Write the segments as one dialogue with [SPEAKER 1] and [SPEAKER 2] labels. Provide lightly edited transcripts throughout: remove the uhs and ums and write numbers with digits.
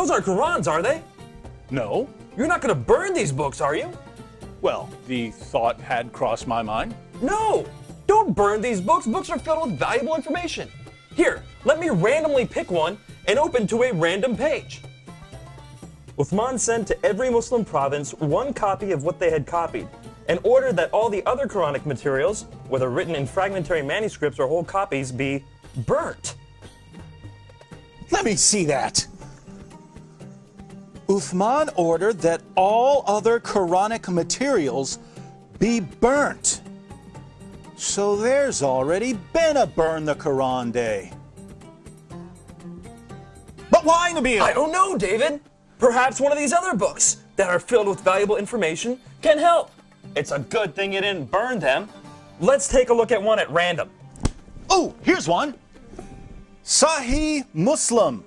[SPEAKER 1] Those aren't Qurans, are they?
[SPEAKER 2] No.
[SPEAKER 1] You're not going to burn these books, are you?
[SPEAKER 2] Well, the thought had crossed my mind.
[SPEAKER 1] No! Don't burn these books. Books are filled with valuable information. Here, let me randomly pick one and open to a random page. Uthman sent to every Muslim province one copy of what they had copied, and ordered that all the other Quranic materials, whether written in fragmentary manuscripts or whole copies, be burnt.
[SPEAKER 3] Let me see that. Uthman ordered that all other Quranic materials be burnt. So there's already been a Burn the Quran Day. But why, Nabil?
[SPEAKER 1] I don't know, David. Perhaps one of these other books that are filled with valuable information can help. It's a good thing you didn't burn them. Let's take a look at one at random.
[SPEAKER 3] Oh, here's one. Sahih Muslim.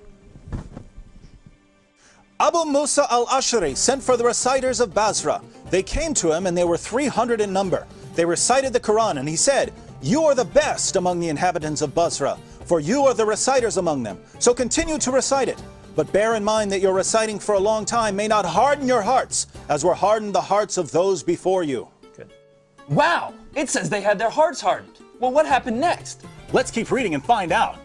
[SPEAKER 3] Abu Musa al-Ash'ari sent for the reciters of Basra. They came to him and they were 300 in number. They recited the Quran and he said, "You are the best among the inhabitants of Basra, for you are the reciters among them. So continue to recite it. But bear in mind that your reciting for a long time may not harden your hearts, as were hardened the hearts of those before you."
[SPEAKER 1] Good. Wow, it says they had their hearts hardened. Well, what happened next?
[SPEAKER 3] Let's keep reading and find out.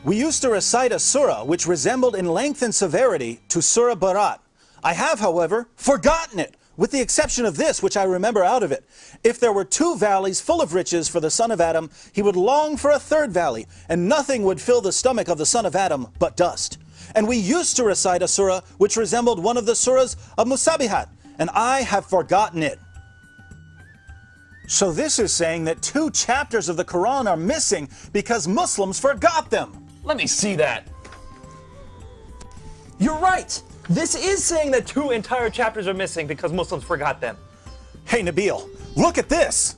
[SPEAKER 3] We used to recite a surah which resembled in length and severity to Surah Barat. I have, however, forgotten it, with the exception of this, which I remember out of it. If there were 2 valleys full of riches for the son of Adam, he would long for a 3rd valley, and nothing would fill the stomach of the son of Adam but dust. And we used to recite a surah which resembled one of the surahs of Musabihat, and I have forgotten it. So this is saying that 2 chapters of the Quran are missing because Muslims forgot them.
[SPEAKER 1] Let me see that. You're right. This is saying that 2 entire chapters are missing because Muslims forgot them.
[SPEAKER 3] Hey Nabil, look at this.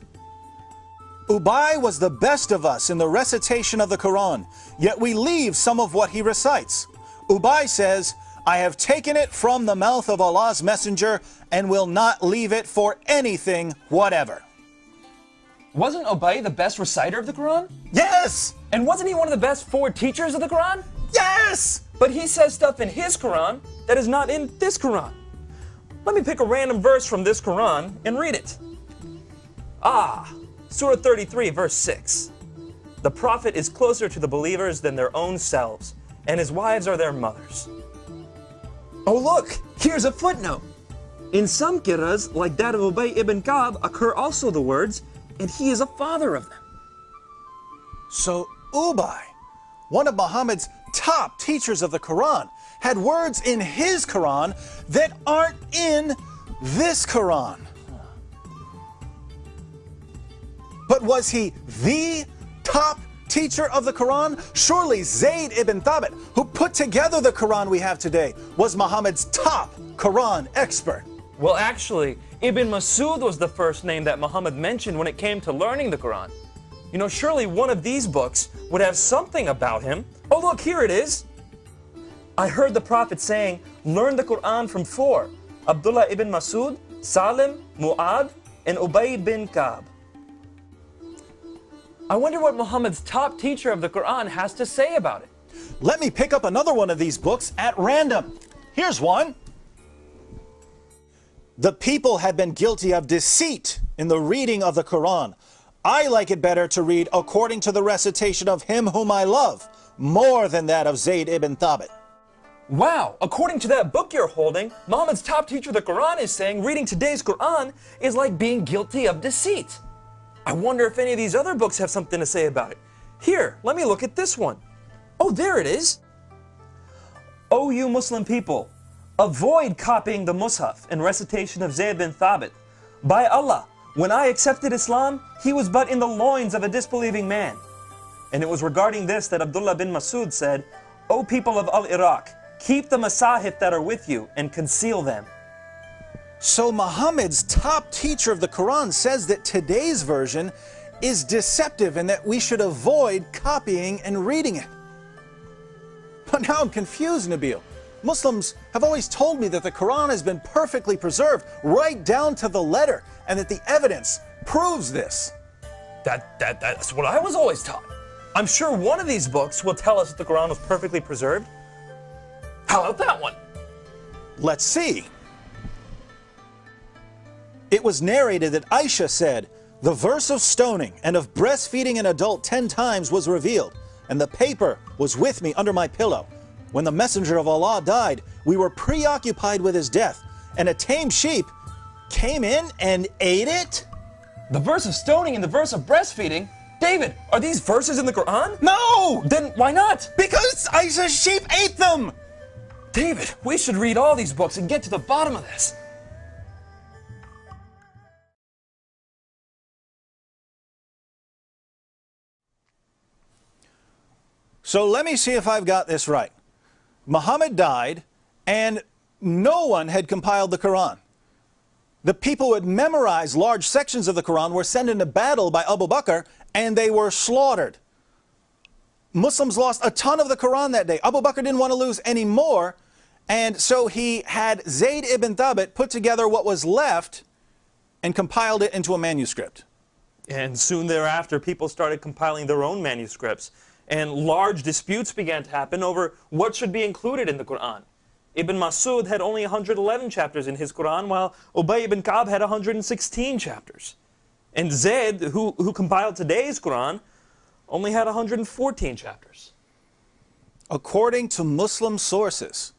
[SPEAKER 3] Ubay was the best of us in the recitation of the Quran, yet we leave some of what he recites. Ubay says, "I have taken it from the mouth of Allah's messenger and will not leave it for anything whatever."
[SPEAKER 1] Wasn't Ubay the best reciter of the Quran?
[SPEAKER 3] Yes!
[SPEAKER 1] And wasn't he one of the best 4 teachers of the Quran?
[SPEAKER 3] Yes!
[SPEAKER 1] But he says stuff in his Quran that is not in this Quran. Let me pick a random verse from this Quran and read it. Surah 33, verse 6. The Prophet is closer to the believers than their own selves, and his wives are their mothers. Oh look, here's a footnote. In some qira'as, like that of Ubay ibn Ka'b, occur also the words, "and he is a father of them."
[SPEAKER 3] So Ubay, one of Muhammad's top teachers of the Quran, had words in his Quran that aren't in this Quran. But was he the top teacher of the Quran? Surely Zayd ibn Thabit, who put together the Quran we have today, was Muhammad's top Quran expert.
[SPEAKER 1] Well, actually, Ibn Masud was the first name that Muhammad mentioned when it came to learning the Quran. You know, surely one of these books would have something about him. Oh, look, here it is. I heard the Prophet saying, "Learn the Quran from 4. Abdullah ibn Masud, Salim, Mu'ad, and Ubay bin Ka'b." I wonder what Muhammad's top teacher of the Quran has to say about it.
[SPEAKER 3] Let me pick up another one of these books at random. Here's one. The people had been guilty of deceit in the reading of the Quran. I like it better to read according to the recitation of him whom I love, more than that of Zayd ibn Thabit.
[SPEAKER 1] Wow, according to that book you're holding, Muhammad's top teacher of the Quran is saying reading today's Quran is like being guilty of deceit. I wonder if any of these other books have something to say about it. Here, let me look at this one. Oh, there it is. O you Muslim people, avoid copying the Mus'haf and recitation of Zayd bin Thabit. By Allah, when I accepted Islam, he was but in the loins of a disbelieving man. And it was regarding this that Abdullah bin Masud said, O people of Al-Iraq, keep the masahif that are with you and conceal them.
[SPEAKER 3] So Muhammad's top teacher of the Quran says that today's version is deceptive and that we should avoid copying and reading it. But now I'm confused, Nabil. Muslims have always told me that the Quran has been perfectly preserved right down to the letter and that the evidence proves this.
[SPEAKER 1] That's what I was always taught. I'm sure one of these books will tell us that the Quran was perfectly preserved. How about that one?
[SPEAKER 3] Let's see. It was narrated that Aisha said, "The verse of stoning and of breastfeeding an adult 10 times was revealed, and the paper was with me under my pillow. When the messenger of Allah died, we were preoccupied with his death, and a tame sheep came in and ate it?"
[SPEAKER 1] The verse of stoning and the verse of breastfeeding? David, are these verses in the Quran?
[SPEAKER 3] No!
[SPEAKER 1] Then why not?
[SPEAKER 3] Because Aisha's sheep ate them!
[SPEAKER 1] David, we should read all these books and get to the bottom of this.
[SPEAKER 3] So let me see if I've got this right. Muhammad died, and no one had compiled the Quran. The people who had memorized large sections of the Quran were sent into battle by Abu Bakr, and they were slaughtered. Muslims lost a ton of the Quran that day. Abu Bakr didn't want to lose any more, and so he had Zayd ibn Thabit put together what was left and compiled it into a manuscript.
[SPEAKER 1] And soon thereafter, people started compiling their own manuscripts, and large disputes began to happen over what should be included in the Quran. Ibn Masud had only 111 chapters in his Quran, while Ubay ibn Ka'b had 116 chapters. And Zayd, who compiled today's Quran, only had 114 chapters.
[SPEAKER 3] According to Muslim sources,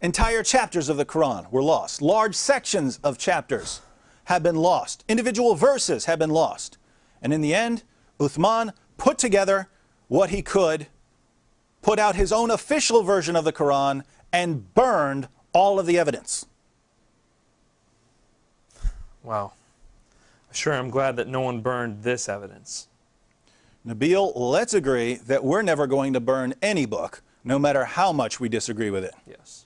[SPEAKER 3] entire chapters of the Quran were lost. Large sections of chapters have been lost. Individual verses have been lost. And in the end, Uthman put together what he could, put out his own official version of the Quran, and burned all of the evidence.
[SPEAKER 1] Wow. Sure, I'm glad that no one burned this evidence.
[SPEAKER 3] Nabil, let's agree that we're never going to burn any book, no matter how much we disagree with it.
[SPEAKER 1] Yes.